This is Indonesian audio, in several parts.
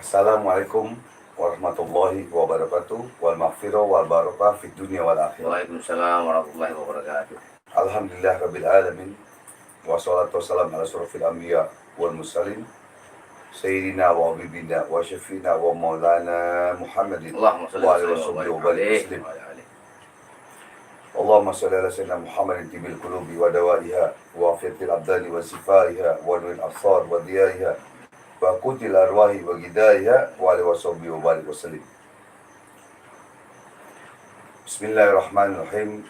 Assalamualaikum warahmatullahi wabarakatuh. Wal maghfirah wal barakah fid dunya wal akhirah. Waalaikumsalam warahmatullahi wabarakatuh. Alhamdulillah rabbil alamin. Wassalatu wassalamu ala asyrofil anbiya wal mursalin sayyidina wa habibina wa syafiina wa maulana Muhammadin Allahumma salli wa wa alihi sallim wa washabihi barik wa barik alaihi muslim. wa ala alihi. Allahumma salli ala sayyidina Muhammadin tibil qulubi wa dawaiha wa afiyatil abdani wa sifaiha wa nuril absar wa diyaiha wa qutil arwahi wa gidaiha wa alihi washabihi wa barik wasallim. Bismillahirrahmanirrahim.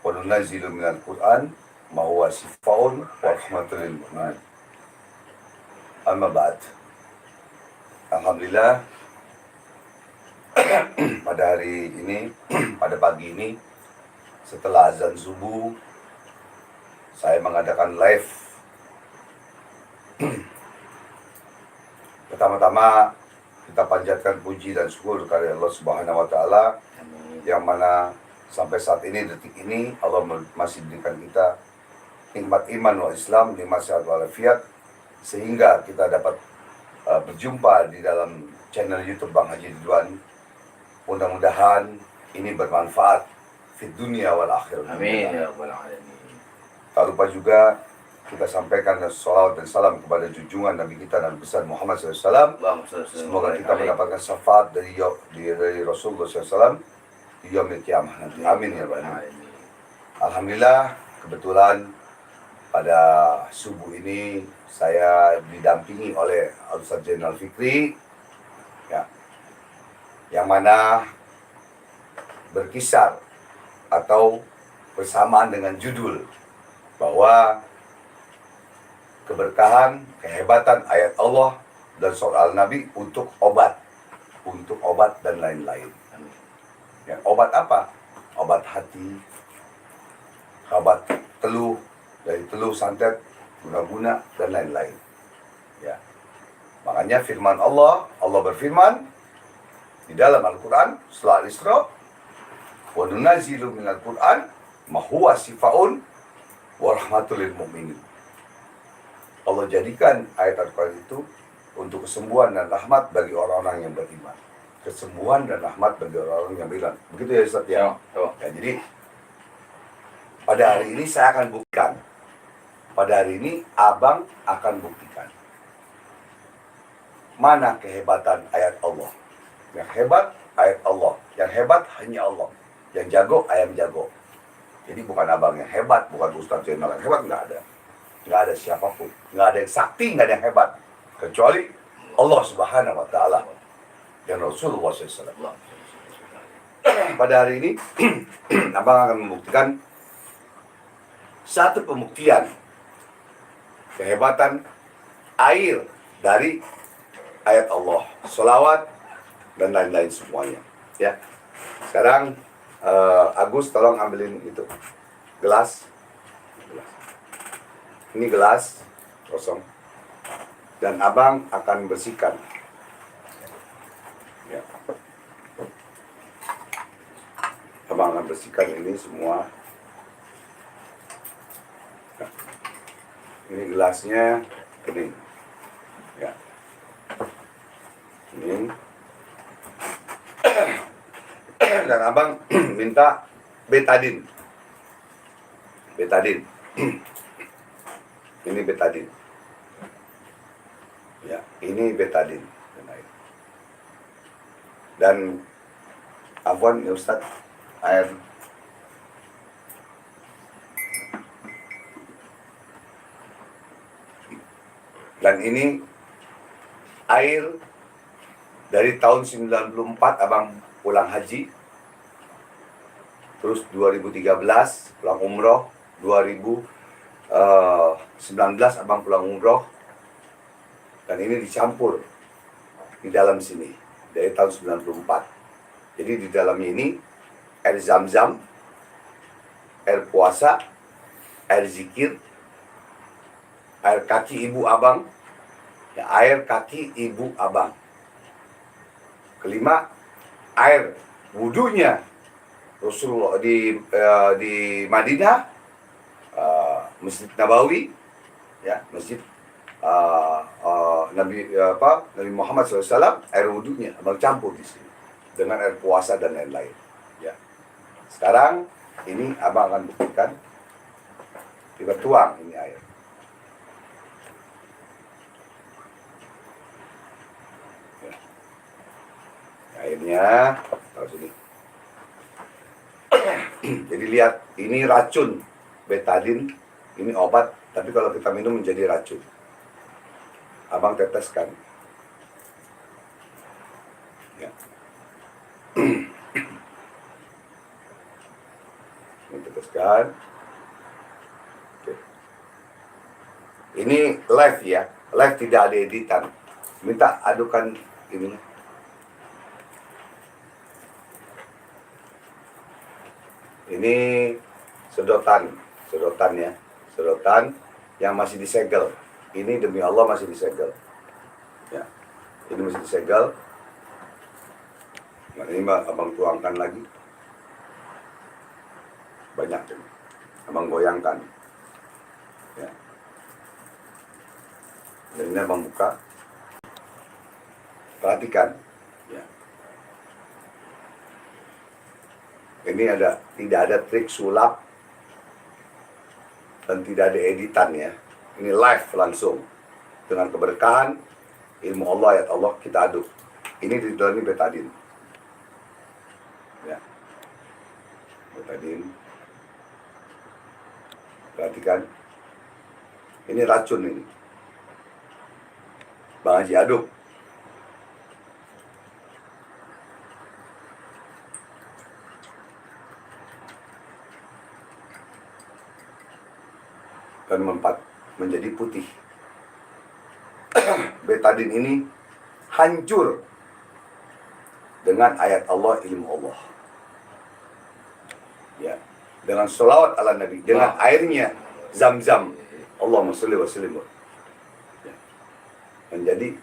Wa nunazzilu minal Qur'an ma huwa shifaa'un wa rahmatul lil mu'minin. Amma ba'd. Alhamdulillah, pada hari ini, pada pagi ini, setelah azan subuh, saya mengadakan live. Pertama-tama kita panjatkan puji dan syukur kepada Allah Subhanahu wa taala yang mana sampai saat ini, detik ini, Allah masih berikan kita nikmat iman wal Islam, nikmat sehat walafiat, sehingga kita dapat berjumpa di dalam channel YouTube Bang Haji Ridwan. Mudah-mudahan ini bermanfaat di dunia wal akhirah. Amin ya rabbal alamin. Tak lupa juga kita sampaikan salawat dan salam kepada junjungan Nabi kita Nabi besar Muhammad SAW. Semoga kita mendapatkan syafaat dari Rasulullah SAW di yaumil qiyamah nanti. Amin ya rabbal alamin. Alhamdulillah, kebetulan pada subuh ini saya didampingi oleh Ustaz Zainal Fikri, ya, yang mana berkisar atau bersamaan dengan judul bahwa keberkahan, kehebatan ayat Allah dan soal Nabi untuk obat dan lain-lain. Ya, obat apa? Obat hati, obat teluh, dari teluh santet, guna-guna dan lain-lain. Ya. Makanya firman Allah berfirman di dalam Al-Quran surah Al-Isra, wa nunazzilu minal Qur'an ma huwa shifaa'un wa rahmatul lil mu'minin. Allah jadikan ayat Al-Quran itu untuk kesembuhan dan rahmat bagi orang-orang yang beriman. Kesembuhan dan rahmat bagi orang-orang yang beriman. Begitu ya Ustaz ya? Ya, jadi pada hari ini saya akan buktikan. Pada hari ini Abang akan buktikan mana kehebatan ayat Allah. Yang hebat ayat Allah, yang hebat hanya Allah, yang jago ayam jago. Jadi bukan Abang yang hebat, bukan Ustaz Zainal yang hebat, nggak ada siapapun, nggak ada yang sakti, nggak ada yang hebat kecuali Allah Subhanahu wa taala dan Rasulullah SAW. Pada hari ini Abang akan membuktikan satu pembuktian kehebatan air dari ayat Allah, sholawat dan lain-lain semuanya. Ya, sekarang Agus tolong ambilin itu gelas. Ini gelas kosong dan Abang akan bersihkan. Ya. Abang akan bersihkan ini semua. Nah, ini gelasnya kening. Ya. Kening. Dan Abang minta betadin. Ini betadin. Ya, ini betadin. Dan afwan ya Ustaz, air. Dan ini air dari tahun 94 Abang pulang haji. Terus 2013 pulang umroh, 2019 Abang pulang umroh. Dan ini dicampur di dalam sini dari tahun 94. Jadi di dalamnya ini air zam-zam, air puasa, air zikir, air kaki ibu Abang, ya, air kaki ibu Abang. Kelima, air wudunya Rasulullah di Madinah, Masjid Nabawi, ya, masjid Nabi Muhammad SAW, air wudhunya abang campur di sini dengan air puasa dan lain-lain. Ya. Sekarang ini abang akan buktikan. Kita tuang ini air. Ya. Airnya taruh sini. Jadi lihat, ini racun betadin, ini obat, tapi kalau kita minum menjadi racun. Abang teteskan. Ya. Ini teteskan. Oke. Ini live ya, live tidak ada editan. Minta adukan ini. Ini sedotan ya, sedotan yang masih disegel. Ini demi Allah masih disegel. Ya, ini masih disegel. Nah, ini abang tuangkan lagi. Banyak ini. Abang goyangkan. Ya. Dan ini abang buka. Perhatikan. Ya. Ini tidak ada trik sulap dan tidak ada editan ya. Ini live langsung dengan keberkahan ilmu Allah, ayat Allah kita aduk. Ini di dalam ini betadin. Ya. Betadin. Perhatikan. Ini racun ini. Bang Haji aduk. Dan menjadi putih. Betadin ini hancur dengan ayat Allah, ilmu Allah. Ya, dengan sholawat ala Nabi, dengan airnya Zam-Zam. Allahumma sholli wa sallim. Ya. Menjadi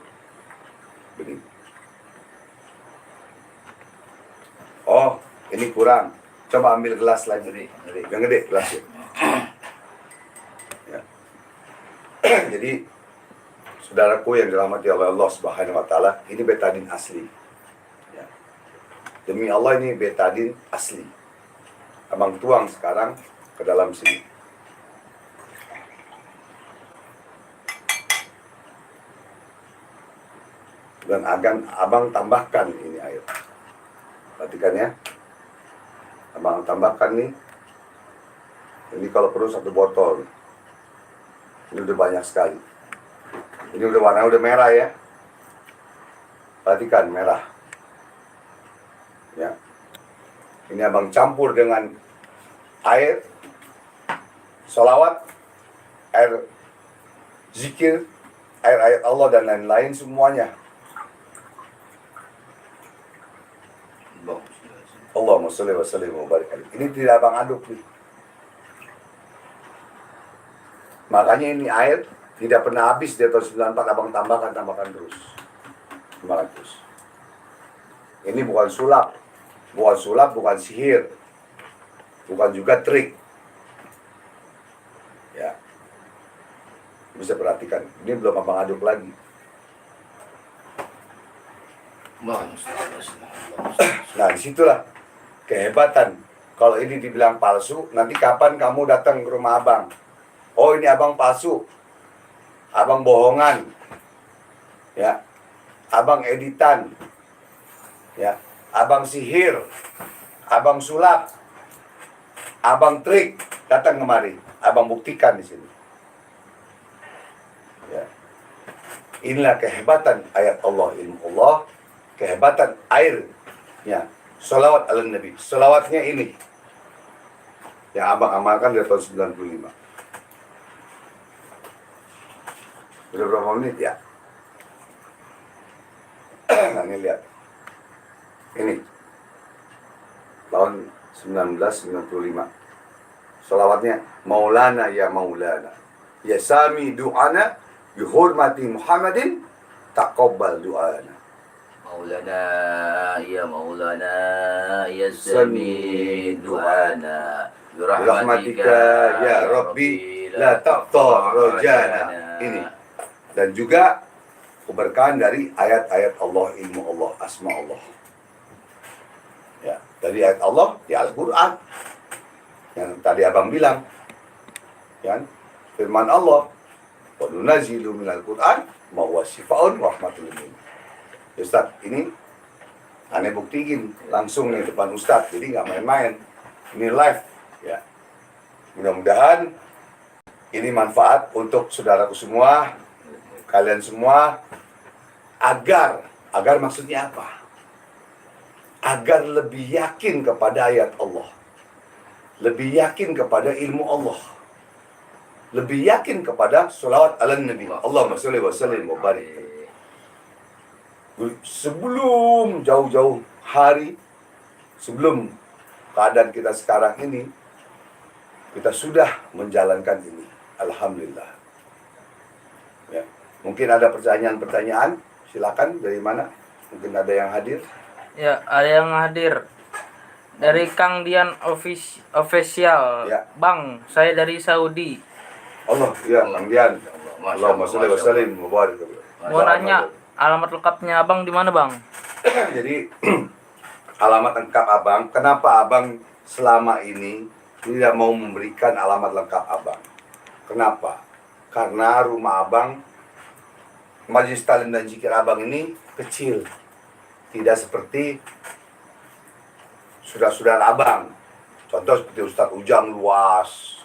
begini. Oh, ini kurang. Coba ambil gelas lagi. Yang gede gelasnya. Jadi saudaraku yang dirahmati oleh Allah Subhanahu wa taala, ini betadin asli. Ya. Demi Allah ini betadin asli. Abang tuang sekarang ke dalam sini. Dan abang tambahkan ini air. Perhatikan ya. Abang tambahkan nih. Ini kalau perlu 1 botol. Ini udah banyak sekali. Ini udah warna udah merah ya. Perhatikan merah. Ya. Ini abang campur dengan air sholawat, air zikir, air ayat Allah dan lain-lain semuanya. Allahumma sholli wa sallim wa barik alaihi. Ini tidak abang aduk nih. Makanya ini air tidak pernah habis di tahun 94, abang tambahkan terus. Tambahkan terus. Ini bukan sulap, bukan sihir, bukan juga trik. Ya, bisa perhatikan. Ini belum abang aduk lagi. Nah, disitulah kehebatan. Kalau ini dibilang palsu, nanti kapan kamu datang ke rumah abang? Oh, ini abang palsu, abang bohongan, ya, abang editan, ya, abang sihir, abang sulap, abang trik, datang kemari, abang buktikan di sini. Ya. Inilah kehebatan ayat Allah, ilmu Allah, kehebatan air, ya, sholawat ala Nabi, sholawatnya ini, yang abang amalkan dari tahun 95. Udah berapa menit ya? Nah, ini lihat. Ini. Tahun 1995. Salawatnya, Maulana ya Maulana. Ya sami du'ana bihormati Muhammadin taqabbal du'ana. Maulana ya sami du'ana. Birahmatika ya Rabbi la taqta rojana. Ini. Dan juga keberkahan dari ayat-ayat Allah, ilmu Allah, asma Allah. Ya, dari ayat Allah di Al-Quran. Yang tadi abang bilang. Ya, firman Allah. Wa nunazzilu minal Qur'an ma huwa syifaa'un wa rahmatul lil mu'minin. Ustaz, ini aneh buktiin langsung nih depan Ustaz. Jadi nggak main-main. Ini live. Ya. Mudah-mudahan ini manfaat untuk saudaraku semua, kalian semua, agar maksudnya apa? Agar lebih yakin kepada ayat Allah, lebih yakin kepada ilmu Allah, lebih yakin kepada sholawat ala Nabi. Allahumma sholli wa sallim wa barik. Sebelum jauh-jauh hari, sebelum keadaan kita sekarang ini, kita sudah menjalankan ini. Alhamdulillah. Ya. Mungkin ada pertanyaan-pertanyaan, silakan dari mana? Mungkin ada yang hadir. Ya, ada yang hadir dari Kang Dian official. Ya. Bang, saya dari Saudi. Allah, ya, Kang Dian. Allahumma sholli wa sallim wa barik. Mau nanya alamat lengkapnya Abang di mana, Bang? Jadi alamat lengkap Abang, kenapa Abang selama ini tidak mau memberikan alamat lengkap Abang? Kenapa? Karena rumah Abang, Majelis Taklim dan Zikir Abang ini kecil. Tidak seperti saudara-saudara Abang. Contoh seperti Ustadz Ujang luas.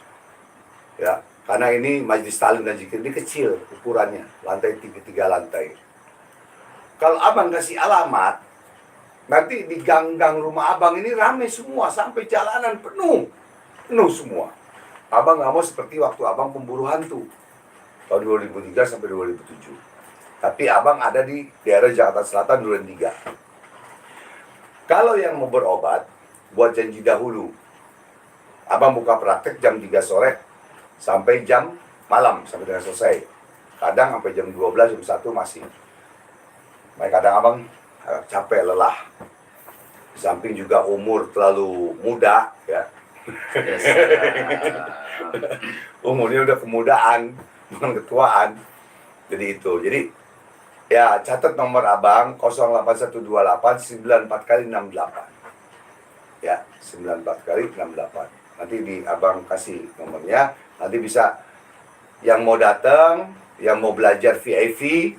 Ya, karena ini Majelis Taklim dan Zikir ini kecil ukurannya, lantai 3 lantai. Kalau Abang kasih alamat, nanti di gang-gang rumah Abang ini ramai semua sampai jalanan penuh semua. Abang nggak mau seperti waktu Abang pemburu hantu tahun 2003 sampai 2007. Tapi Abang ada di daerah Jakarta Selatan Duren 3. Kalau yang mau berobat, buat janji dahulu. Abang buka praktek jam 3 sore sampai jam malam sampai dengan selesai. Kadang sampai jam 12, jam 1 masih. Baik, kadang Abang capek, lelah. Di samping juga umur terlalu muda, ya. Umurnya udah kemudaan, bukan ketuaan. Jadi itu. Jadi ya catat nomor Abang 08128 94 kali 68. Ya, 94 kali 68. Nanti di Abang kasih nomornya. Nanti bisa yang mau datang, yang mau belajar VIP,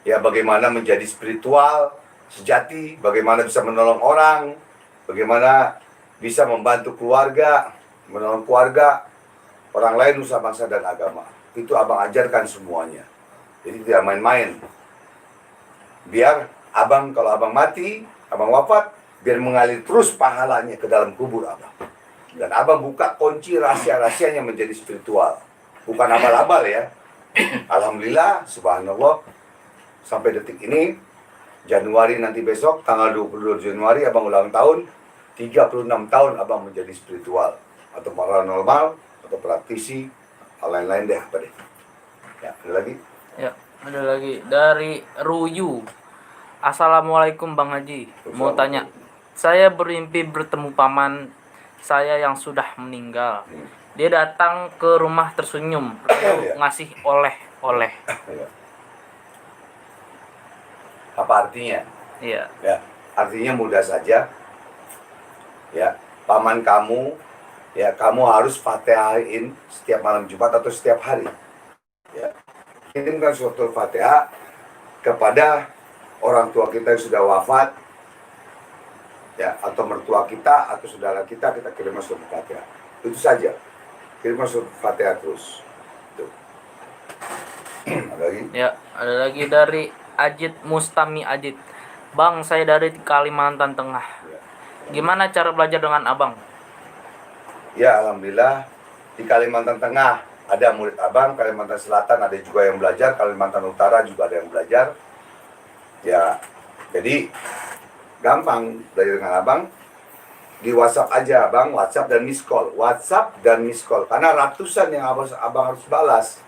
ya bagaimana menjadi spiritual sejati, bagaimana bisa menolong orang, bagaimana bisa membantu keluarga, menolong keluarga, orang lain, nusa bangsa dan agama. Itu Abang ajarkan semuanya. Jadi tidak main-main. Biar Abang, kalau Abang mati, Abang wafat, biar mengalir terus pahalanya ke dalam kubur Abang. Dan Abang buka kunci rahasia-rahasianya menjadi spiritual. Bukan abal-abal ya. Alhamdulillah, subhanallah, sampai detik ini, Januari nanti besok, tanggal 22 Januari, Abang ulang tahun, 36 tahun Abang menjadi spiritual atau paranormal atau praktisi, hal lain-lain deh, apa deh. Ya, ada lagi? Ya, ada lagi dari Ruyu. Assalamualaikum Bang Haji. Mau tanya, saya bermimpi bertemu paman saya yang sudah meninggal. Dia datang ke rumah tersenyum, lalu ngasih oleh-oleh. Apa artinya? Iya. Ya, artinya mudah saja. Ya, paman kamu, ya kamu harus Fatihain setiap malam Jumat atau setiap hari. Ya, kirimkan suatu Fatihah kepada orang tua kita yang sudah wafat, ya, atau mertua kita atau saudara kita kirimkan suatu Fatihah. Itu saja. Kirimkan suatu Fatihah terus. Tuh. Ada lagi? Ya, ada lagi dari Ajit Mustami Ajit. Bang, saya dari Kalimantan Tengah. Ya. Gimana cara belajar dengan Abang? Ya, alhamdulillah di Kalimantan Tengah ada murid Abang, Kalimantan Selatan ada juga yang belajar, Kalimantan Utara juga ada yang belajar. Ya, jadi gampang belajar dengan Abang. Di WhatsApp aja Abang, WhatsApp dan miss call. WhatsApp dan miss call, karena ratusan yang Abang harus balas.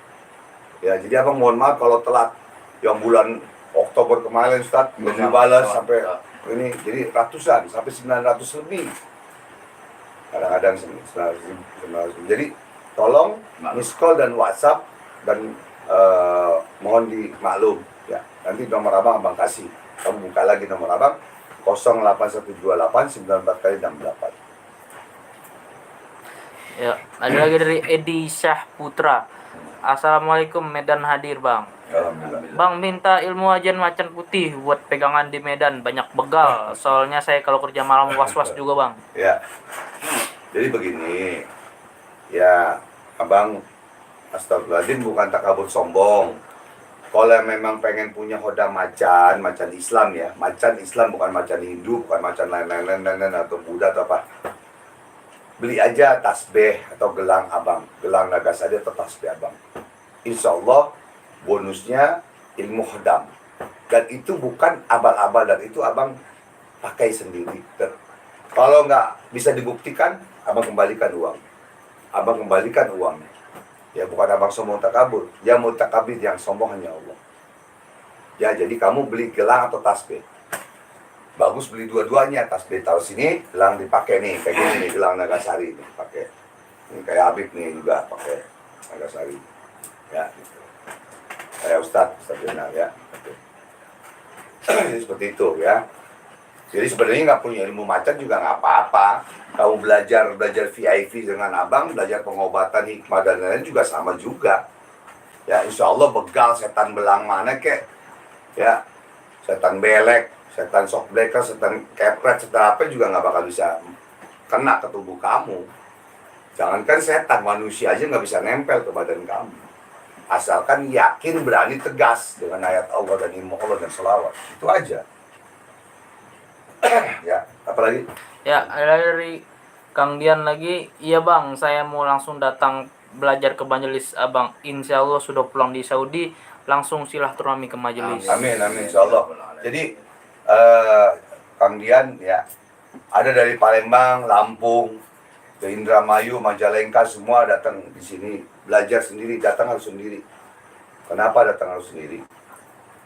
Ya, jadi Abang mohon maaf kalau telat. Yang bulan Oktober kemarin Ustaz belum dibalas sampai ini, jadi ratusan sampai 900 lebih. Kadang-kadang 900. Jadi tolong miss call dan WhatsApp dan mohon dimaklum ya. Nanti nomor abang kasih. Kamu buka lagi nomor abang 08128 94 kali 68. Ya, ada lagi dari Edi Syah Putra. Assalamualaikum, Medan hadir bang. Alhamdulillah. Bang minta ilmu ajian macan putih buat pegangan di Medan, banyak begal. Soalnya saya kalau kerja malam was-was juga bang. Ya. Jadi begini. Ya, abang astagfirullahaladzim bukan takabur sombong. Kalau memang pengen punya hoda macan Islam ya, macan Islam bukan macan Hindu, bukan macan lain-lain atau Buddha atau apa. Beli aja tasbih atau gelang abang, gelang Nagasari atau tasbih abang. Insya Allah bonusnya ilmu hodam. Dan itu bukan abal-abal, dan itu abang pakai sendiri. Dan kalau nggak bisa dibuktikan, abang kembalikan uang. Abang kembalikan uangnya. Ya bukan abang sombong takabur. Yang mau takabir yang sombong hanya Allah. Ya jadi kamu beli gelang atau tasbih. Bagus beli dua-duanya. Tasbih taruh sini, gelang dipakai nih. Kayak gini nih, gelang Nagasari nih pakai. Ini kayak Habib nih juga pakai Nagasari. Ya gitu. Kayak Ustadz benar ya. Gitu. Jadi seperti itu ya. Jadi sebenarnya nggak punya ilmu macan juga nggak apa-apa. Kamu belajar VIP dengan abang, belajar pengobatan hikmah dan lain-lain juga sama juga. Ya insya Allah begal setan belang mana kek. Ya setan belek, setan shockbreaker, setan kepret, setan apa juga nggak bakal bisa kena ke tubuh kamu. Jangankan setan, manusia aja nggak bisa nempel ke badan kamu. Asalkan yakin, berani, tegas dengan ayat Allah dan ilmu Allah dan selawat. Itu aja. Ya, apalagi? Ya, ada dari Kang Dian lagi. Iya bang, saya mau langsung datang belajar ke majelis abang. Insya Allah sudah pulang di Saudi, langsung silaturahmi ke majelis. Amin, insya Allah. Jadi, Kang Dian ya, ada dari Palembang, Lampung, ke Indramayu, Majalengka, semua datang di sini. Belajar sendiri, datang harus sendiri. Kenapa datang harus sendiri?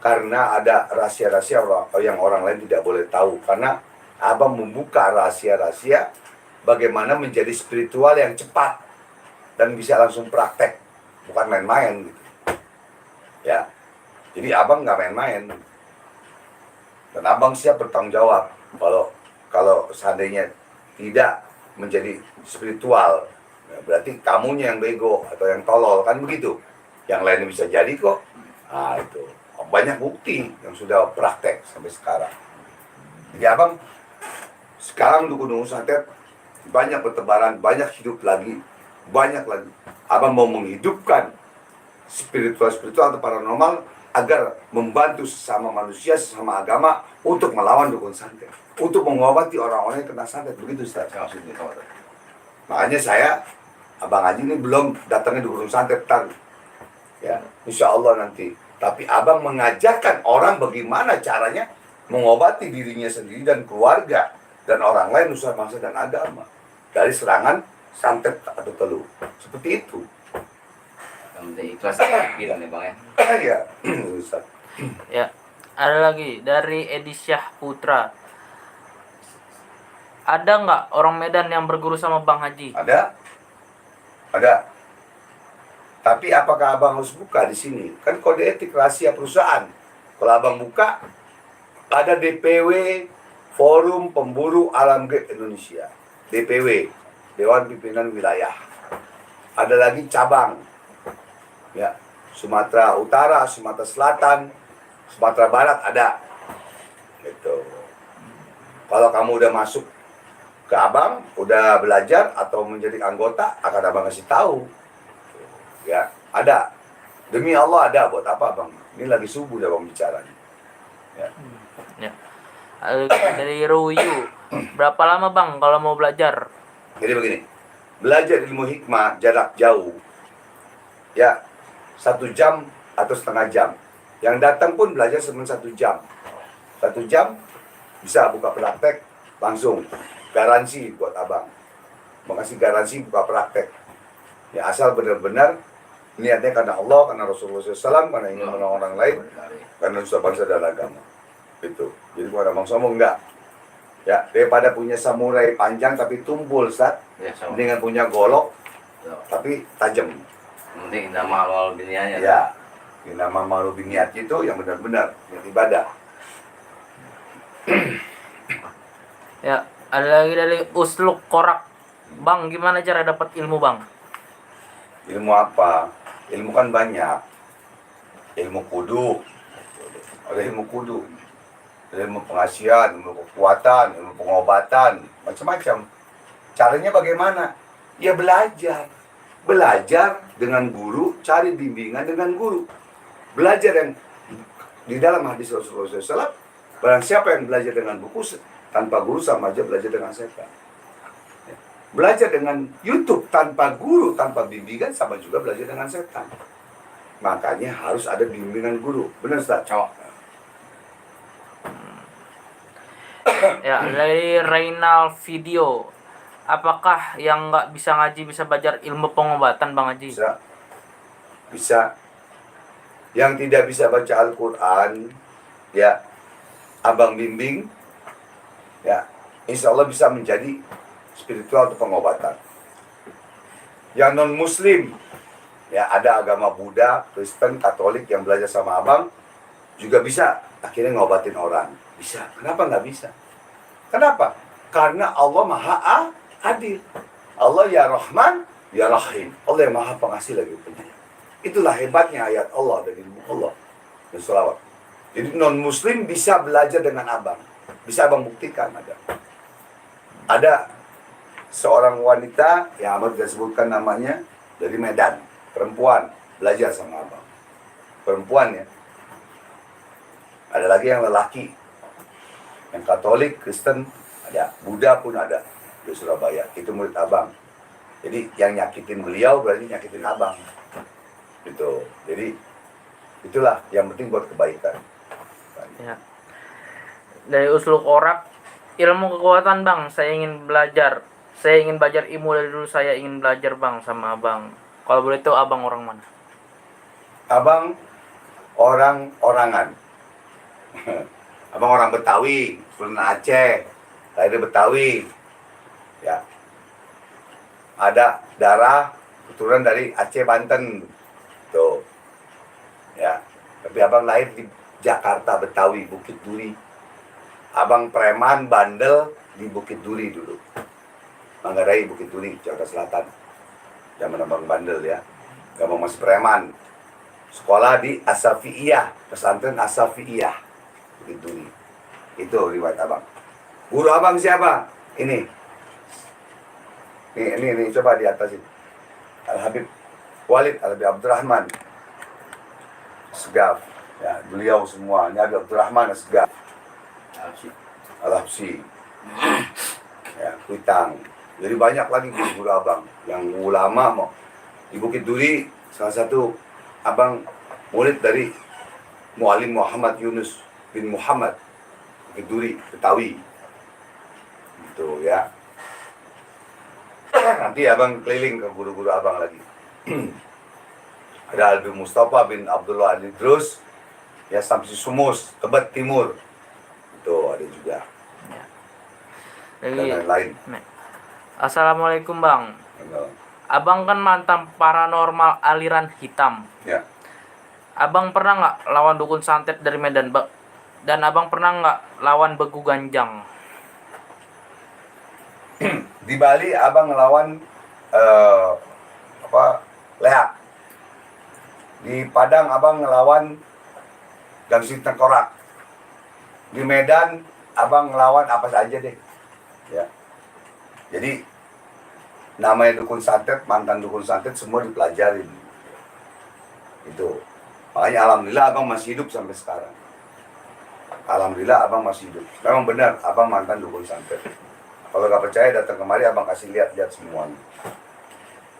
Karena ada rahasia-rahasia yang orang lain tidak boleh tahu. Karena abang membuka rahasia-rahasia bagaimana menjadi spiritual yang cepat dan bisa langsung praktek, bukan main-main gitu. Ya, jadi abang nggak main-main. Dan abang siap bertanggung jawab kalau seandainya tidak menjadi spiritual, ya berarti kamunya yang bego atau yang tolol kan begitu. Yang lain bisa jadi kok. Nah itu. Banyak bukti yang sudah praktek sampai sekarang. Jadi abang sekarang di Gunung Santet banyak bertebaran, banyak hidup lagi, banyak lagi. Abang mau menghidupkan spiritual atau paranormal agar membantu sesama manusia, sesama agama untuk melawan dukun santet, untuk mengobati orang-orang yang kena santet. Begitu Ustaz. Makanya saya, Abang Haji ini belum datangnya di Gunung Santet ya, insya Allah nanti. Tapi abang mengajarkan orang bagaimana caranya mengobati dirinya sendiri dan keluarga dan orang lain, nusa bangsa dan agama dari serangan santet atau teluh. Seperti itu. Yang penting ikhlas bilang nih bang ya. Ya, Ustaz. Ya, ada lagi dari Edi Syah Putra. Ada nggak orang Medan yang berguru sama Bang Haji? Ada. Tapi apakah abang harus buka di sini? Kan kode etik rahasia perusahaan. Kalau abang buka, ada DPW Forum Pemburu Alam Gaib Indonesia. DPW, Dewan Pimpinan Wilayah. Ada lagi cabang. Ya, Sumatera Utara, Sumatera Selatan, Sumatera Barat ada. Gitu. Kalau kamu udah masuk ke abang, udah belajar atau menjadi anggota, akan abang kasih tahu. Ya, ada. Demi Allah ada. Buat apa bang? Ini lagi subuh ya bang bicara. Ya. Ya. Dari Ruyu. Berapa lama bang kalau mau belajar? Jadi begini, belajar ilmu hikmah jarak jauh, ya 1 jam atau setengah jam. Yang datang pun belajar cuma 1 jam. 1 jam bisa buka praktek langsung. Garansi buat abang. Mengasih garansi buka praktek. Ya asal benar-benar niatnya karena Allah, karena Rasulullah SAW, karena ingin menolong orang lain, karena nusa bangsa dan agama. Itu. Jadi bukan abang sombong enggak. Ya, daripada punya samurai panjang tapi tumpul, Ustaz. Ya, sama. Dengan punya golok Ya. tapi tajam. Penting nama awal dunianya. Ya. Nama malu biniat itu yang benar-benar yang ibadah. Ya, ada lagi dari Usluk Korak. Bang, gimana cara dapat ilmu, Bang? Ilmu apa? Ilmu kan banyak. Ilmu kudu, ada ilmu kudu, ada ilmu pengasihan, ilmu kekuatan, ilmu pengobatan, macam-macam. Caranya bagaimana? Ya belajar. Belajar dengan guru, cari bimbingan dengan guru. Belajar yang di dalam hadis Rasulullah SAW, barang siapa yang belajar dengan buku tanpa guru sama aja belajar dengan setan. Belajar dengan YouTube tanpa guru, tanpa bimbingan sama juga belajar dengan setan. Makanya harus ada bimbingan guru. Benar, Ustaz? Ya, dari Reynal Video. Apakah yang nggak bisa ngaji bisa belajar ilmu pengobatan, Bang Haji? Bisa. Bisa. Yang tidak bisa baca Al-Quran, ya, abang bimbing, ya, insya Allah bisa menjadi spiritual atau pengobatan. Yang non-Muslim, ya, ada agama Buddha, Kristen, Katolik yang belajar sama abang, juga bisa akhirnya ngobatin orang. Bisa. Kenapa nggak bisa? Kenapa? Karena Allah Maha Adil. Allah ya Rahman, ya Rahim. Allah yang Maha Pengasih lagi penyayang. Itulah hebatnya ayat Allah dan ilmu Allah dan sholawat. Jadi non-Muslim bisa belajar dengan abang. Bisa abang buktikan ada. Ada seorang wanita yang amat tidak sebutkan namanya dari Medan, perempuan belajar sama abang. Perempuan ya. Ada lagi yang lelaki, yang Katolik, Kristen ada, Buddha pun ada di Surabaya. Itu murid abang. Jadi yang nyakitin beliau berarti nyakitin abang. Gitu. Jadi itulah yang penting buat kebaikan. Ya. Dari Usluk Korak, ilmu kekuatan, Bang. Saya ingin belajar. Saya ingin belajar ilmu dari dulu. Saya ingin belajar, Bang, sama abang. Kalau boleh tahu abang orang mana? Abang orang-orangan. Abang orang Betawi, Sultan Aceh, lahir Betawi. Ya. Ada darah keturunan dari Aceh, Banten. Tuh. Ya. Tapi abang lahir di Jakarta, Betawi, Bukit Duri. Abang preman, bandel di Bukit Duri dulu. Manggarai, Bukit Duri, Jakarta Selatan. Zaman abang bandel ya. Abang masih preman. Sekolah di Asafiyah, pesantren Asafiyah, Bukit Duri. Itu riwayat abang. Guru abang siapa? Ini. Ini coba di atas ini. Al-Habib Walid Al-Habib Abdurrahman Segaf. Ya, beliau semua. Ini Habib Abdurrahman Segaf. Al-Habsi. Ya, Kuitang. Jadi banyak lagi guru-guru abang yang ulama mau. Di Bukit Duri salah satu abang murid dari Muallim Muhammad Yunus bin Muhammad, Bukit Duri, Betawi. Gitu ya. Nanti abang keliling ke guru-guru abang lagi. Ada Habib Mustafa bin Abdullah Al-Idrus, ya, Samsi Sumus, Tebet Timur. Itu ada juga. Dan lain-lain. Assalamualaikum, Bang. Abang kan mantan paranormal aliran hitam. Ya. Abang pernah nggak lawan dukun santet dari Medan, Bang? Dan abang pernah nggak lawan begu ganjang? Di Bali abang ngelawan leak. Di Padang abang ngelawan gangsi tengkorak. Di Medan abang ngelawan apa saja deh. Ya. Jadi namanya dukun santet, mantan dukun santet semua dipelajarin. Itu. Makanya alhamdulillah abang masih hidup sampai sekarang. Alhamdulillah abang masih hidup. Memang benar abang mantan dukun santet. Kalau nggak percaya datang kemari abang kasih lihat semuanya.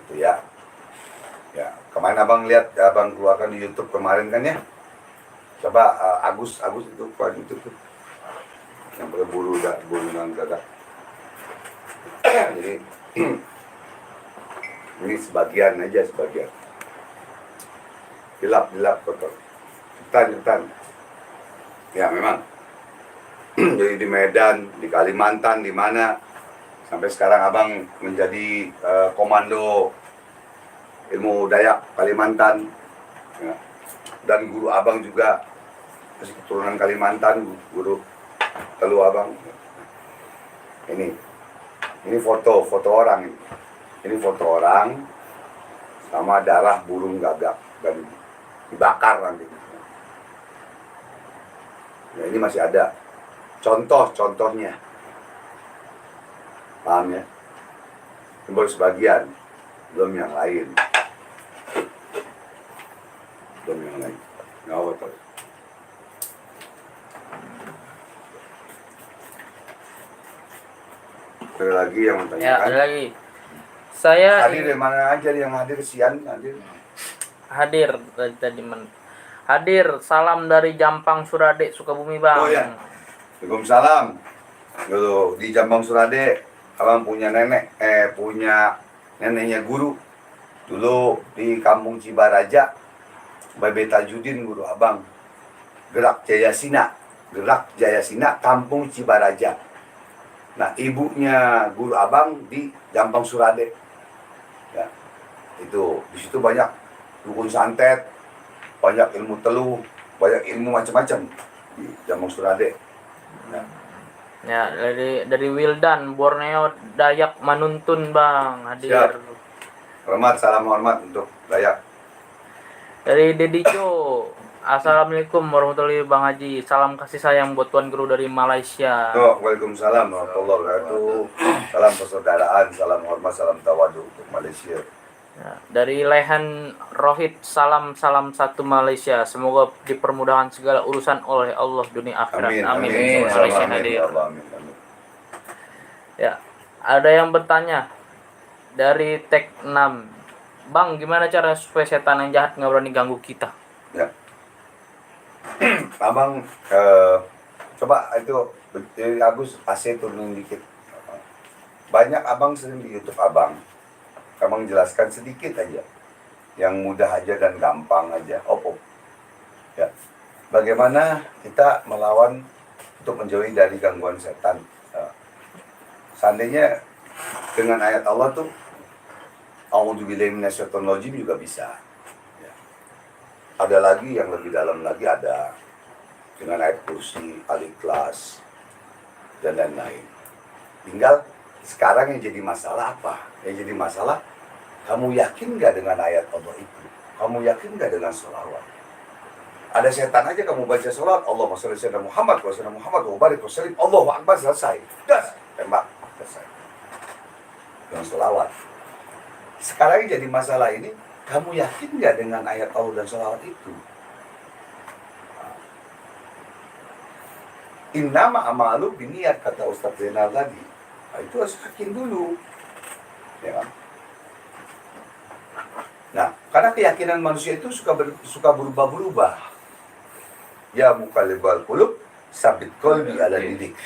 Itu ya. Ya, kemarin abang lihat abang keluarkan di YouTube kemarin kan ya. Coba Agus itu keluar YouTube tuh. Yang berburu dengan gagak. Jadi ini sebagian. Gelap kotor. Hutan. Ya memang. Jadi di Medan, di Kalimantan, di mana sampai sekarang abang menjadi komando ilmu Dayak Kalimantan. Ya. dan guru abang juga masih keturunan Kalimantan, guru Telu Abang. Ini foto orang. Ini foto orang sama darah burung gagak dan dibakar nanti. Nah, ini masih ada contohnya. Paham ya? Ini baru sebagian, belum yang lain. Nggak apa-apa. Ada lagi yang Ya, menanyakan? ada lagi. Saya Hadir dari mana aja yang hadir, Sian hadir. hadir hadir. Salam dari Jampang Surade, Sukabumi, Bang. Oh ya. Waalaikumsalam. Dulu di Jambang Surade, abang punya neneknya guru. Dulu di Kampung Cibaraja, Babe Tajudin guru abang. Gerak Jayasina, Kampung Cibaraja. Nah, ibunya guru abang di Jampang Surade. Ya, itu di situ banyak dukun santet, banyak ilmu teluh, banyak ilmu macam-macam di Jampang Surade. Ya. Ya, dari Wildan, Borneo Dayak Manuntun, Bang, hadir. Siap. Salam hormat untuk Dayak. Dari Dedico, Assalamualaikum warahmatullahi Bang Haji. Salam kasih sayang buat Tuan Guru dari Malaysia. Waalaikumsalam warahmatullahi wabarakatuh. Salam persaudaraan, salam hormat, salam tawadu untuk Malaysia. Ya, dari Lehan Rohit, salam satu Malaysia. Semoga dipermudahkan segala urusan oleh Allah dunia akhirat. Amin. Malaysia Amin. hadir. Ya Allah, amin. Ya, ada yang bertanya dari Tek 6. Bang, gimana cara supaya setan yang jahat nggak berani ganggu kita? Ya. Abang coba itu Agus AC turunin dikit. Banyak abang sering di YouTube abang jelaskan sedikit aja, yang mudah aja dan gampang aja. Ya. Bagaimana kita melawan untuk menjauhi dari gangguan setan? Seandainya dengan ayat Allah tuh, A'udzubillahi minasyaitonirrajim juga bisa. Ya. Ada lagi yang lebih dalam lagi, ada dengan ayat kursi, Al-Ikhlas, dan lain-lain. Tinggal sekarang yang jadi masalah apa? Yang jadi masalah, kamu yakin nggak dengan ayat Allah itu? Kamu yakin nggak dengan sholawat? Ada setan aja kamu baca sholawat, Allahumma sholli ala Muhammad wa sallam Muhammad wa barik wa sallim, Allahu Akbar, selesai. Das, tembak, selesai. Dengan sholawat. Sekarang yang jadi masalah ini, kamu yakin nggak dengan ayat Allah dan sholawat itu? Innama amalu biniat, kata Ustaz Zainal tadi. Nah, itu harus yakin dulu. Ya kan? Nah, karena keyakinan manusia itu suka berubah-berubah. Ya muqallibal qulub, sabit qalbi ala didik.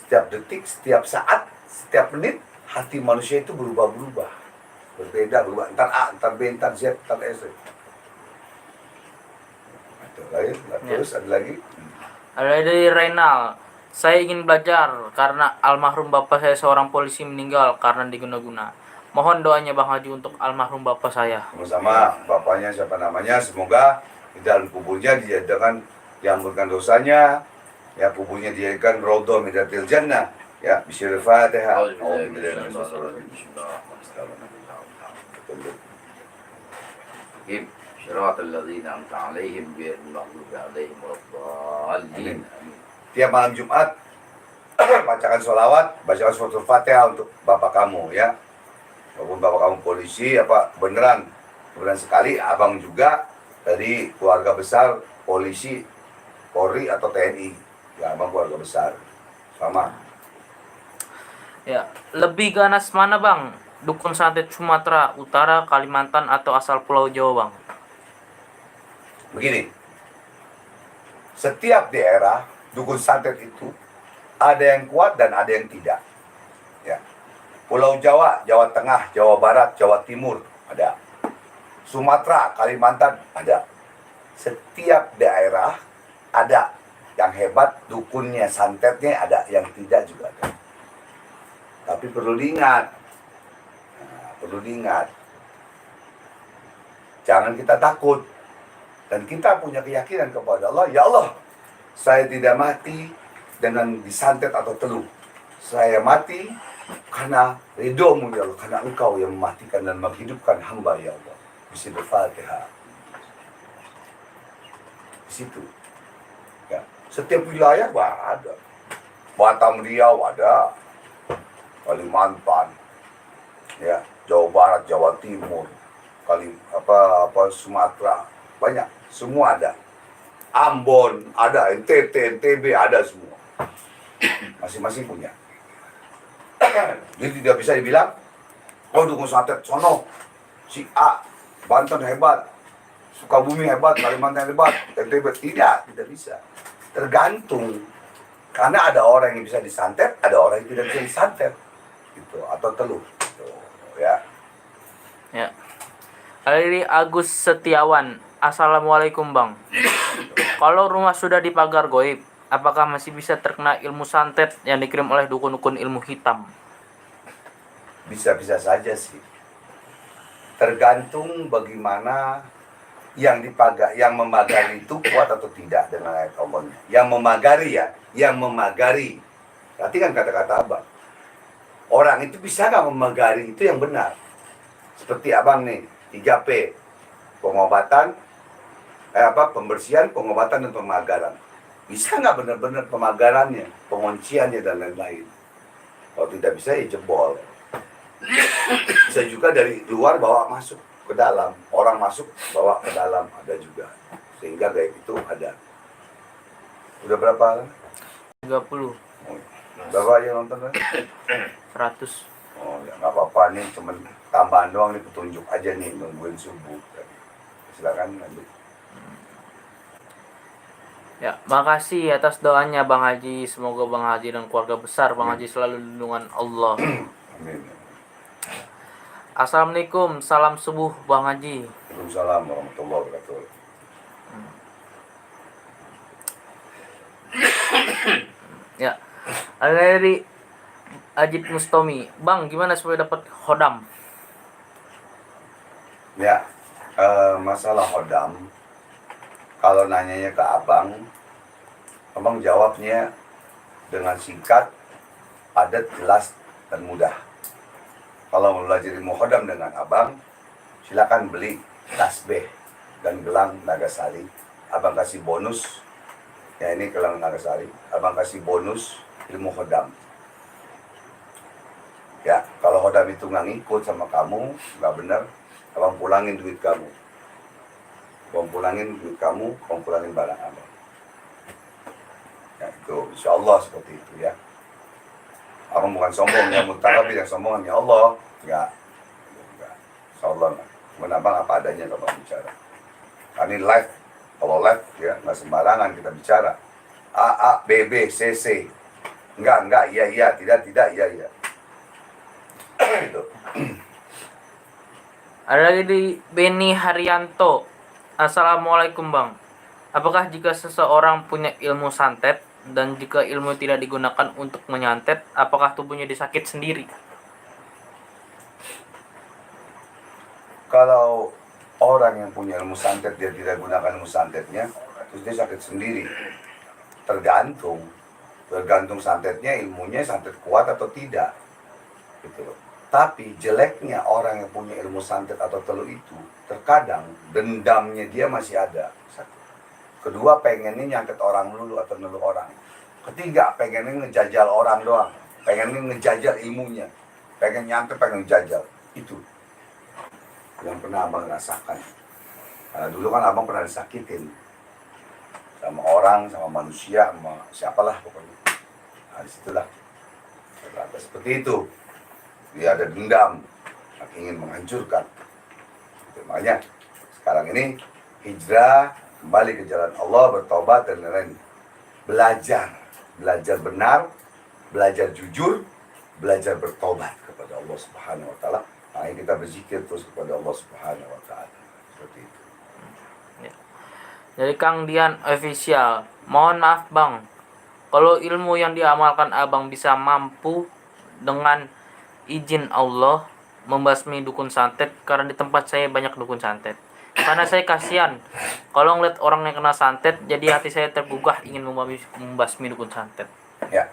Setiap detik, setiap saat, setiap menit, hati manusia itu berubah-berubah. Berubah. Entar A, entar B, entar Z, entar S. Terus ada lagi. Ada dari Reynal. Saya ingin belajar karena almarhum bapak saya seorang polisi meninggal karena diguna-guna. Mohon doanya Bang Haji untuk almarhum bapak saya. Sama-sama, bapaknya siapa namanya, semoga di dalam kuburnya diampunkan dosanya, ya kuburnya dijadikan raudhah min riyadil jannah. Ya, bisyiril Fatihah. صراط الذين أنعمت عليهم غير المغضوب عليهم ولا الضالين. Tiap malam Jumat bacakan sholawat, bacakan suratul Fatihah untuk bapak kamu ya. Walaupun bapak kamu polisi apa beneran sekali, abang juga dari keluarga besar polisi, Polri atau TNI. Ya, abang keluarga besar. Sama. Ya, lebih ganas mana Bang? Dukun santet Sumatera Utara, Kalimantan atau asal Pulau Jawa Bang? Begini, setiap daerah dukun santet itu ada yang kuat dan ada yang tidak. Ya. Pulau Jawa, Jawa Tengah, Jawa Barat, Jawa Timur ada. Sumatera, Kalimantan ada. Setiap daerah ada yang hebat, dukunnya, santetnya ada, yang tidak juga ada. Tapi perlu diingat, jangan kita takut. Dan kita punya keyakinan kepada Allah, ya Allah, saya tidak mati dengan disantet atau teluh. Saya mati karena ridhomu ya Allah, karena engkau yang mematikan dan menghidupkan hamba ya Allah. Bisa Al-Fatihah. Di situ. Ya. Setiap wilayah ada. Batam Riau ada. Kalimantan. Ya, Jawa Barat, Jawa Timur, Sumatera, banyak, semua ada. Ambon ada, NTT, NTB ada semua. Masing-masing punya. Jadi tidak bisa dibilang, oh dukun santet sono, si A, Banten hebat, Sukabumi hebat, Kalimantan hebat, NTB tidak bisa. Tergantung, karena ada orang yang bisa disantet, ada orang yang tidak bisa disantet, gitu, atau teluh, gitu, ya. Ya. Dari Agus Setiawan, Assalamualaikum Bang. Kalau rumah sudah dipagar goib, apakah masih bisa terkena ilmu santet yang dikirim oleh dukun-dukun ilmu hitam? Bisa-bisa saja sih. Tergantung bagaimana yang memagari itu kuat atau tidak dengan ayat Allahnya. Yang memagari ya, yang memagari. Perhatikan kata-kata abang. Orang itu bisa nggak memagari itu yang benar. Seperti abang nih, 3P. Pengobatan, pembersihan, pengobatan, dan pemagaran. Bisa nggak benar-benar pemagarannya, pengunciannya, dan lain-lain. Kalau tidak bisa, ya jebol. Bisa juga dari luar bawa masuk ke dalam. Orang masuk, bawa ke dalam. Ada juga. Sehingga gaib itu ada. Udah berapa? 30. Berapa yang nonton? 100. Oh, ya nggak apa-apa nih, cuman tambahan doang nih, petunjuk aja nih, nungguin subuh. Silakan lanjut. Ya, makasih atas doanya Bang Haji. Semoga Bang Haji dan keluarga besar Bang Haji selalu lindungan Allah. Amin. Assalamualaikum, salam subuh Bang Haji. Waalaikumsalam warahmatullahi wabarakatuh. Ya, ada dari Ajib Mustomi. Bang, gimana supaya dapat hodam? Ya, masalah hodam, kalau nanyanya ke abang jawabnya dengan singkat, padat, jelas, dan mudah. Kalau mau belajar ilmu hodam dengan abang, silakan beli tasbih dan gelang Nagasari. Abang kasih bonus, ya ini gelang Nagasari. Abang kasih bonus ilmu hodam. Ya, kalau hodam itu nggak ngikut sama kamu, nggak benar, abang pulangin duit kamu. Abang pulangin duit kamu, abang pulangin barang abang. Ya itu, insya Allah seperti itu ya. Abang bukan sombong, ya mutakabir yang sombongan, ya Allah. Enggak. Insya Allah, cuman abang apa adanya kalau abang bicara. Ini live, kalau live ya, nggak sembarangan kita bicara. A, B, B, C, C. Enggak, iya, tidak, iya. Gitu. Ada lagi di Beni Haryanto. Assalamualaikum Bang. Apakah jika seseorang punya ilmu santet dan jika ilmu tidak digunakan untuk menyantet, apakah tubuhnya disakit sendiri? Kalau orang yang punya ilmu santet dia tidak gunakan ilmu santetnya, terus dia sakit sendiri. Tergantung santetnya, ilmunya santet kuat atau tidak. Gitu loh. Tapi jeleknya orang yang punya ilmu santet atau teluh itu, terkadang dendamnya dia masih ada. Satu. Kedua, pengennya nyantet orang dulu atau neluh orang. Ketiga, pengennya ngejajal orang doang. Pengennya ngejajal ilmunya. Pengen nyantet, pengen ngejajal. Itu yang pernah abang rasakan. Karena dulu kan abang pernah disakitin. Sama orang, sama manusia, sama siapalah pokoknya. Nah disitulah. Ternyata seperti itu. Dia ada dendam, ingin menghancurkan. Makanya sekarang ini hijrah, kembali ke jalan Allah, bertobat dan lain-lain. Belajar benar, belajar jujur, belajar bertobat kepada Allah Subhanahu wa taala. Makanya kita berzikir terus kepada Allah Subhanahu wa taala. Seperti itu. Ya. Dari Kang Dian Official. Mohon maaf Bang, kalau ilmu yang diamalkan Abang bisa mampu dengan izin Allah membasmi dukun santet, karena di tempat saya banyak dukun santet. Karena saya kasihan kalau ngeliat orang yang kena santet, jadi hati saya tergugah ingin membasmi dukun santet. Ya,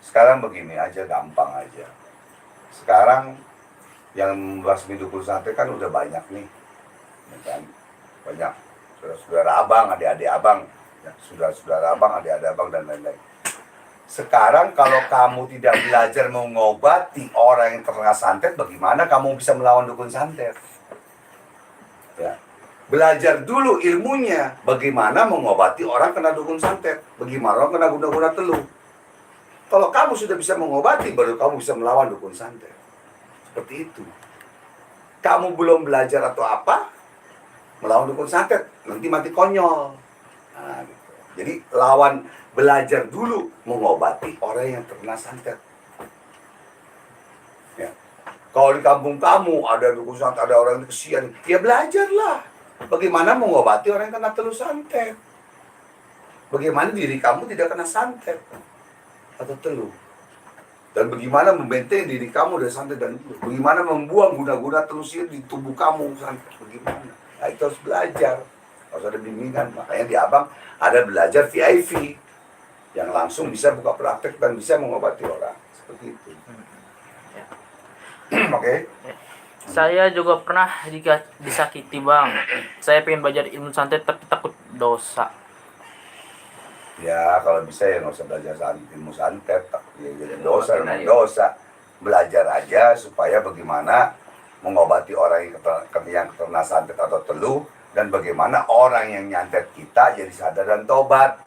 sekarang begini aja, gampang aja. Sekarang yang membasmi dukun santet kan udah banyak nih, ya kan? Banyak saudara abang, adik-adik abang, ya, saudara abang, adik-adik abang dan lain-lain. Sekarang kalau kamu tidak belajar mengobati orang yang terkena santet, bagaimana kamu bisa melawan dukun santet? Ya. Belajar dulu ilmunya, bagaimana mengobati orang kena dukun santet, bagaimana orang kena guna-guna teluh. Kalau kamu sudah bisa mengobati, baru kamu bisa melawan dukun santet. Seperti itu. Kamu belum belajar atau apa, melawan dukun santet, nanti mati konyol. Nah, gitu. Jadi belajar dulu mengobati orang yang terkena santet. Ya. Kalau di kampung kamu ada dukun santet, ada orang yang kesian, ya belajarlah bagaimana mengobati orang yang kena teluh santet. Bagaimana diri kamu tidak kena santet atau teluh. Dan bagaimana membentengi diri kamu dari santet dan teluh. Bagaimana membuang guna-guna teluh sihir di tubuh kamu santet. Bagaimana. Nah, itu harus belajar. Harus ada bimbingan. Makanya di abang ada belajar VIP. Yang langsung bisa buka praktek dan bisa mengobati orang. Seperti itu. Oke. Saya juga pernah disakiti bang. Saya pengen belajar ilmu santet tapi takut dosa. Ya kalau bisa ya nggak usah belajar ilmu santet. Ya, jadi dosa memang dosa. Belajar aja supaya bagaimana mengobati orang yang terkena santet atau teluh. Dan bagaimana orang yang nyantet kita jadi sadar dan tobat.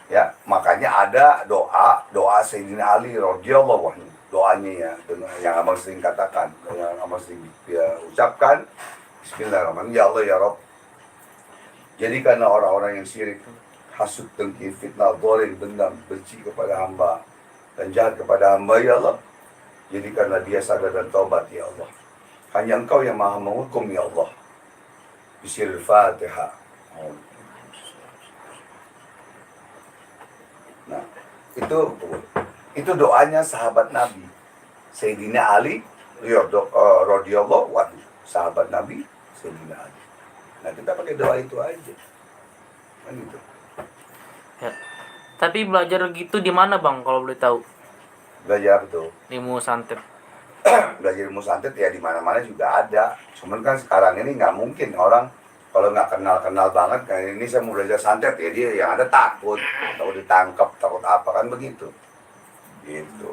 Ya, makanya ada doa Sayyidina Ali radhiyallahu anhu. Doanya ya, yang abang sering katakan, yang abang sering ucapkan, Bismillahirrahmanirrahim, ya Allah ya Rabb, jadikanlah orang-orang yang syirik, hasud, dengki, fitnah, zalim, dendam, benci kepada hamba, dan jahat kepada hamba, ya Allah, jadikanlah dia sadar dan taubat, ya Allah. Hanya Engkau yang maha menghukum, ya Allah. Bismillahirrahmanirrahim. Fatihah. Nah, itu doanya sahabat Nabi Sayyidina Ali radhiyallahu anhu, sahabat Nabi Sayyidina Ali. Nah, kita pakai doa itu aja. Kan gitu. Ya. Tapi belajar gitu di mana bang kalau boleh tahu? Belajar tuh. Ilmu santet. Belajar ilmu santet ya di mana-mana juga ada. Cuman kan sekarang ini nggak mungkin orang kalau nggak kenal banget, kayak ini saya mau belajar santet ya dia yang ada takut ditangkap, takut apa kan begitu. Gitu.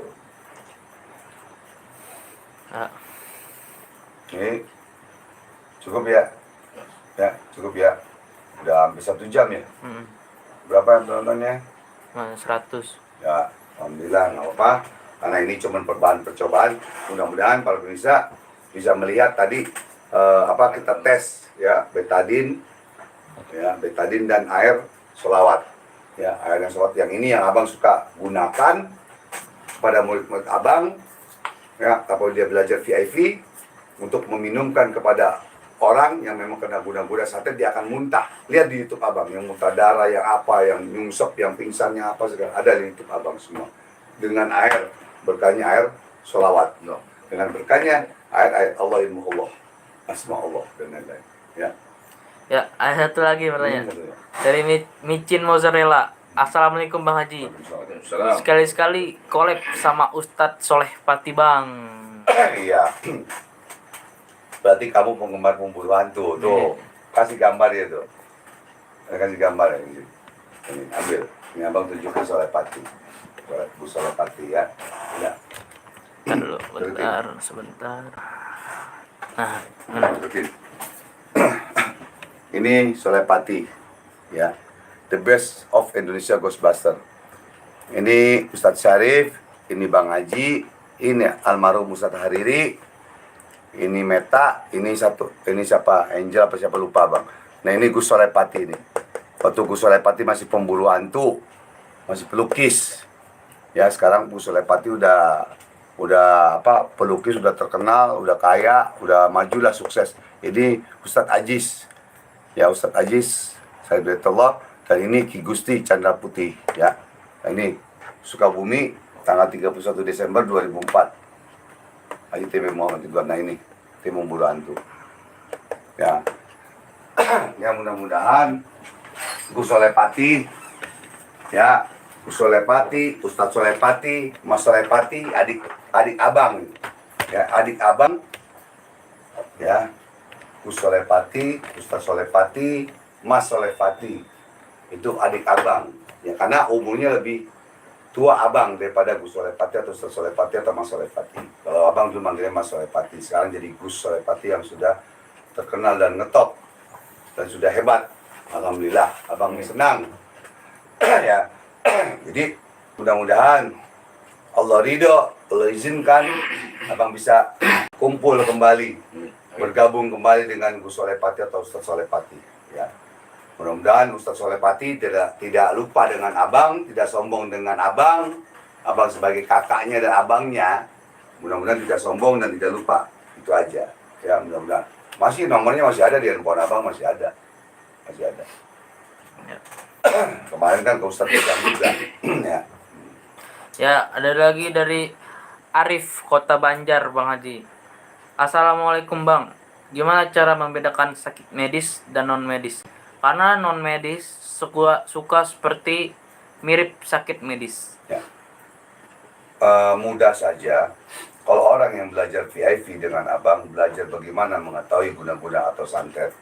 Ah. Ini cukup ya? Ya cukup ya. Udah hampir 1 jam ya. Berapa yang penontonnya? 100. Ya, alhamdulillah nggak apa-apa. Karena ini cuma percobaan. Mudah-mudahan para pemirsa bisa melihat tadi kita tes ya betadin dan air sholawat. Ya, air yang sholawat yang ini yang abang suka gunakan pada murid-murid abang. Ya, kalau dia belajar VIP untuk meminumkan kepada orang yang memang kena guna-guna santet, dia akan muntah. Lihat di YouTube abang yang muntah darah, yang apa, yang nyungsep, yang pingsannya apa segala ada di YouTube abang semua. Dengan air, berkahnya air sholawat. Dengan berkahnya air Allah, ilmu Allah, asma Allah dan lain-lain. Ya. Ya, ada satu lagi pertanyaan. Dari Micin Mozzarella. Assalamualaikum Bang Haji. Sekali-sekali collab sama Ustadz Soleh Pati Bang. Iya. Berarti kamu penggemar pemburu hantu tuh. Kasih gambar ya tuh. Kasih gambar ya. Ini ambil. Ini abang tunjukkan Soleh Pati. Bu Soleh Pati ya. Ya. Dulu, sebentar. Nah, ini Soleh Pati ya. The best of Indonesia Ghostbuster. Ini Ustadz Syarif, ini Bang Haji, ini almarhum Ustadz Hariri, ini Meta, ini siapa? Angel apa siapa lupa bang. Nah ini Gus Soleh Pati ini. Waktu Gus Soleh Pati masih pemburu hantu, masih pelukis. Ya sekarang Gus Soleh Pati udah pelukis, udah terkenal, udah kaya, udah majulah sukses. Ini Ustadz Aziz. Ya Ustadz Aziz, saya Allah. Dan ini Ki Gusti Chandra Putih ya. Nah, ini Sukabumi tanggal 31 Desember 2004. Haji TB Muhammad Ridwan. Nah ini tim memburu hantu. Ya. Ya mudah-mudahan Gus Solepati, ya Gus Solepati, Ustadz Solepati, Mas Solepati, adik abang, ya adik abang, ya Gus Solepati, Ustadz Solepati, Mas Solepati, itu adik abang, ya karena umurnya lebih tua abang daripada Gus Solepati atau Ustadz Solepati atau Mas Solepati. Kalau abang dulu manggilnya Mas Solepati, sekarang jadi Gus Solepati yang sudah terkenal dan ngetop dan sudah hebat. Alhamdulillah, abang senang. Ya, jadi mudah-mudahan Allah ridho, Allah izinkan abang bisa kumpul kembali, bergabung kembali dengan Gus Solepati atau Ustadz Solepati. Ya, mudah-mudahan Ustadz Solepati tidak lupa dengan abang, tidak sombong dengan abang sebagai kakaknya dan abangnya. Mudah-mudahan tidak sombong dan tidak lupa. Itu aja. Ya, mudah-mudahan. Masih nomornya masih ada di handphone abang, masih ada. Ya. Kemarin kan ke Ustadz Bidang juga. Ya. Ya, ada lagi dari Arif Kota Banjar, Bang Haji. Assalamualaikum Bang. Gimana cara membedakan sakit medis dan non medis? Karena non medis suka seperti mirip sakit medis. Ya. Mudah saja. Kalau orang yang belajar VIP dengan abang, belajar bagaimana mengetahui guna-guna atau santet,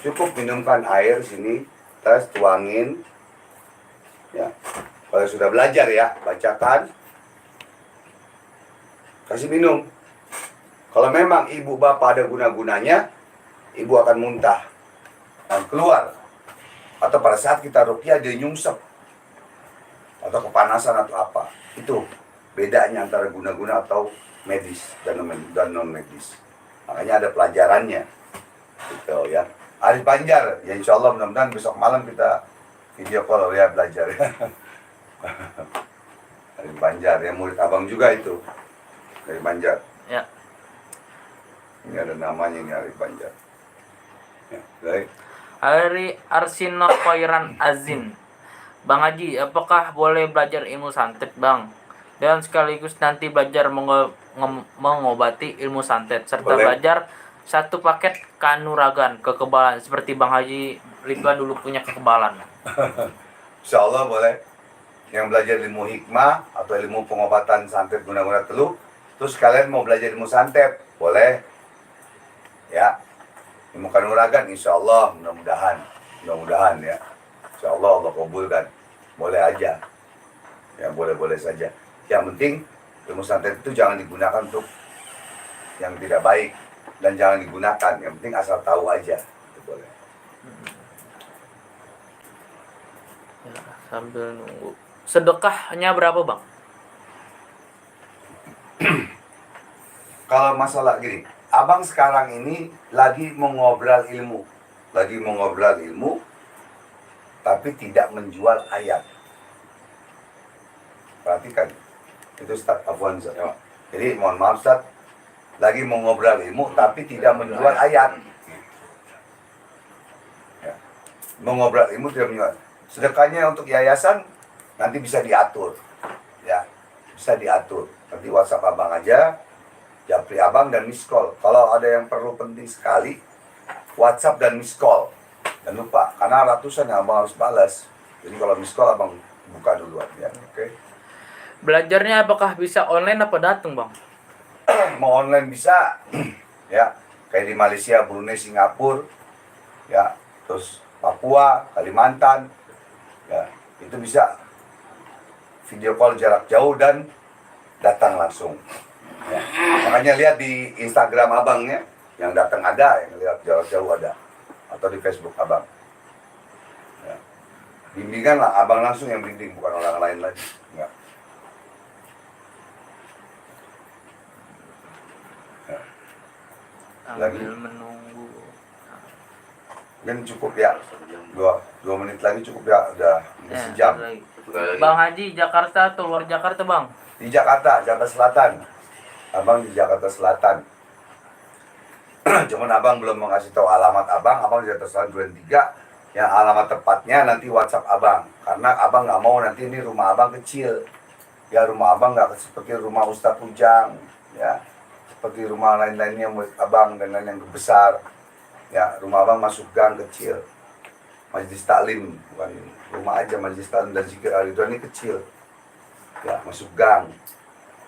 cukup minumkan air sini, tes, tuangin. Ya. Kalau sudah belajar ya, bacakan, kasih minum. Kalau memang ibu bapak ada guna-gunanya, ibu akan muntah dan keluar. Atau pada saat kita ruqyah dia nyungsep atau kepanasan atau apa. Itu bedanya antara guna-guna atau medis dan non medis. Makanya ada pelajarannya. Gitu ya. Arif Banjar, ya insya Allah mudah-mudahan besok malam kita video call ya belajar ya. Arif Banjar, ya murid abang juga itu. Arif Banjar. Ya. Ini ada namanya ini Arif Banjar. Ya, baik. Hari Arsino Koiran Azin. Bang Haji, apakah boleh belajar ilmu santet, Bang? Dan sekaligus nanti belajar mengobati ilmu santet serta Boleh. belajar satu paket kanuragan kekebalan seperti Bang Haji Ridwan dulu punya kekebalan. Insya Allah boleh. Yang belajar ilmu hikmah atau ilmu pengobatan santet guna-guna teluh, terus kalian mau belajar ilmu santet, boleh. Ya, ilmu kanuragan insya Allah mudah-mudahan ya. Insya Allah Allah kabulkan. Boleh aja. Ya boleh-boleh saja. Yang penting ilmu santet itu jangan digunakan untuk yang tidak baik dan jangan digunakan. Yang penting asal tahu aja. Itu boleh. Ya, sambil nunggu. Sedekahnya berapa, Bang? Kalau masalah gini, abang sekarang ini lagi mengobrol ilmu. Tapi tidak menjual ayat. Perhatikan. Itu Ustaz Afwan Ustaz. Jadi mohon maaf Ustaz, lagi mengobrol ilmu tapi tidak menjual ayat. Ya. Mengobrol ilmu tidak menjual. Sedekahnya untuk yayasan nanti bisa diatur. Ya, bisa diatur. Nanti WhatsApp abang aja, japri abang dan miss call. Kalau ada yang perlu penting sekali, WhatsApp dan miss call. Dan lupa, karena ratusan yang abang harus balas. Jadi kalau miss call abang buka duluan ya, oke? Belajarnya apakah bisa online apa datang, Bang? Mau online bisa, ya kayak di Malaysia, Brunei, Singapura, ya terus Papua, Kalimantan, ya itu bisa video call jarak jauh dan datang langsung. Ya. Makanya lihat di Instagram abangnya, yang datang ada, yang lihat jarak jauh ada, atau di Facebook abang. Ya. Bimbingan lah, abang langsung yang bimbing, bukan orang lain lagi. Enggak. Lagi. Sambil menunggu. Kan cukup ya, dua menit lagi cukup ya, udah sejam. lagi. Bang Haji, Jakarta atau luar Jakarta, Bang? Di Jakarta Selatan. Abang di Jakarta Selatan. Cuman abang belum mengasih tahu alamat abang di Jakarta Selatan Duren 3. Yang alamat tepatnya nanti WhatsApp abang. Karena abang nggak mau nanti ini rumah abang kecil. Ya rumah abang nggak seperti rumah Ustadz Ujang. Ya, seperti rumah lain-lainnya abang dan lain yang besar. Ya, rumah abang masuk gang kecil. Majelis taklim, bukan ini. Rumah aja majelis taklim dan zikir Ar-Ridwan ini kecil. Ya, masuk gang.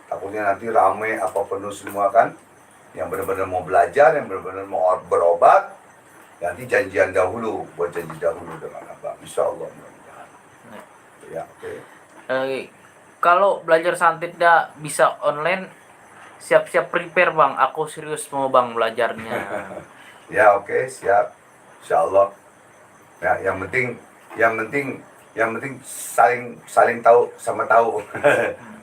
Takutnya nanti rame apa penuh semua kan. Yang benar-benar mau belajar, yang benar-benar mau berobat. Nanti janjian dahulu, buat janji dahulu dengan abang. Insya Allah mudah-mudahan. Ya, oke. Kalau belajar santetnya bisa online, siap-siap prepare bang. Aku serius mau bang belajarnya. Ya, oke, siap. Insya Allah. Ya, yang penting saling tahu sama tahu.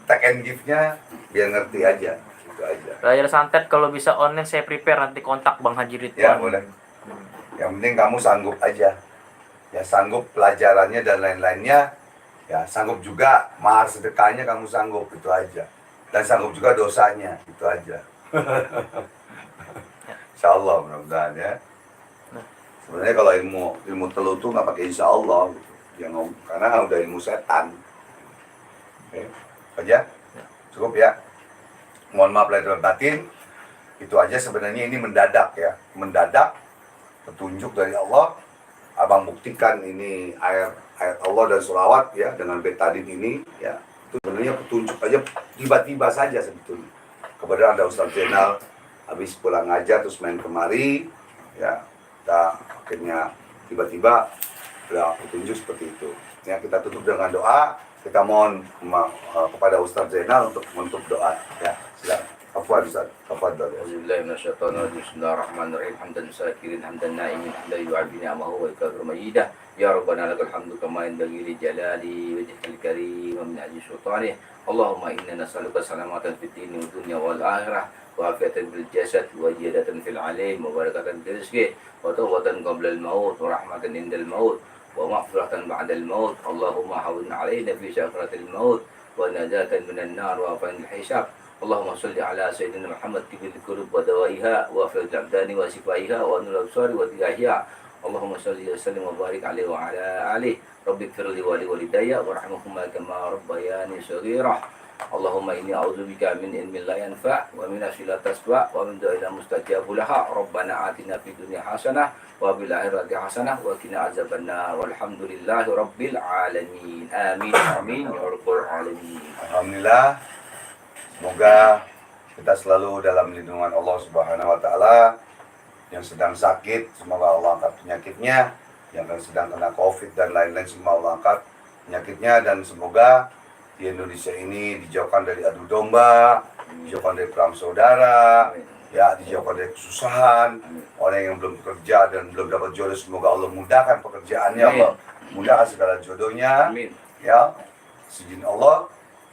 Take and give-nya biar ngerti aja. Itu aja. Belajar santet kalau bisa online saya prepare, nanti kontak Bang Haji Ridwan. Ya, boleh. Yang penting kamu sanggup aja. Ya, sanggup pelajarannya dan lain-lainnya. Ya, sanggup juga mahar sedekahnya kamu sanggup, itu aja. Dan sanggup juga dosanya, itu aja. Insya Allah mudah-mudahan ya. Sebenarnya kalau ilmu telu tuh nggak pakai insya Allah gitu. Karena udah ilmu setan. Oke, aja cukup ya. Mohon maaf lahir dan batin. Itu aja sebenarnya, ini mendadak ya, mendadak petunjuk dari Allah. Abang buktikan ini ayat Allah dan sholawat ya dengan betadin ini ya. Itu sebenarnya petunjuk aja tiba-tiba saja sebetulnya. Kebetulan ada Ustaz Zainal habis pulang ngajar terus main kemari ya. Kita akhirnya tiba-tiba ada petunjuk seperti itu. Ya, kita tutup dengan doa. Kita mohon kepada Ustaz Zainal untuk menutup doa. Ya, silakan. Afwan Ustaz. Tafadhol ya. Auzubillahi minasyaitonir rajim. Bismillahirrahmanirrahim. Hamdan syakirin, hamdan na'imin, hamdan yu'abbi ni'amahu wa yakfur majidah. Ya Rabbana lakal hamdu kama yanbaghi li jalali wajhikal karim wa min ajli sultanih. Allahumma inna nas'aluka salamatan fid dini wad dunya wal akhirah. وعافية بالجسد وزيادة في العلم وبركة في رزقه وتوبة قبل الموت ورحمة عند الموت ومغفرة بعد الموت اللهم هون علينا في شفرة الموت ونجاة من النار وعفوا الحساب اللهم صل على سيدنا محمد طب القلوب ودوائها وفي الأبدان وشفائها ونور الأبصار وضيائها اللهم صل وسلم وبارك عليه وعلى آله رب اغفر لي ولوالدي وارحمهما كما ربياني صغيرا اللهم إني أعوذ بك من علم لا ينفع ومن نفس لا تشبع ومن دعاء لا مستجاب لها ربنا آتنا في الدنيا حسنة وفي الآخرة حسنة وقنا عذاب النار والحمد لله رب العالمين آمين آمين يا رب العالمين. Alhamdulillah, semoga kita selalu dalam lindungan Allah Subhanahu wa taala. Yang sedang sakit, semoga Allah angkat penyakitnya. Yang sedang kena Covid dan lain-lain, semoga Allah angkat penyakitnya, dan semoga di Indonesia ini dijauhkan dari adu domba, dijauhkan dari perang saudara, ya, dijauhkan dari kesusahan. Orang yang belum bekerja dan belum dapat jodoh, semoga Allah mudahkan pekerjaannya, Allah mudahkan segala jodohnya. Ya, seizin Allah,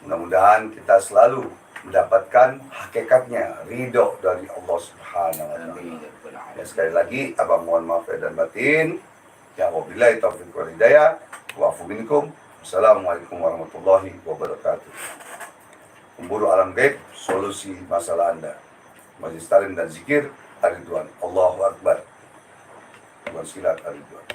mudah-mudahan kita selalu mendapatkan hakikatnya, ridho dari Allah Subhanahu wa taala. Ya, sekali lagi abang mohon maaf dan batin. Ya, wabillahi taufiq wal hidayah. Wa'fu minkum. Assalamualaikum warahmatullahi wabarakatuh. Pemburu alam gaib, solusi masalah Anda. Majelis Taklim dan Zikir Ar-Ridwan. Allahu Akbar. Silat Ar-Ridwan.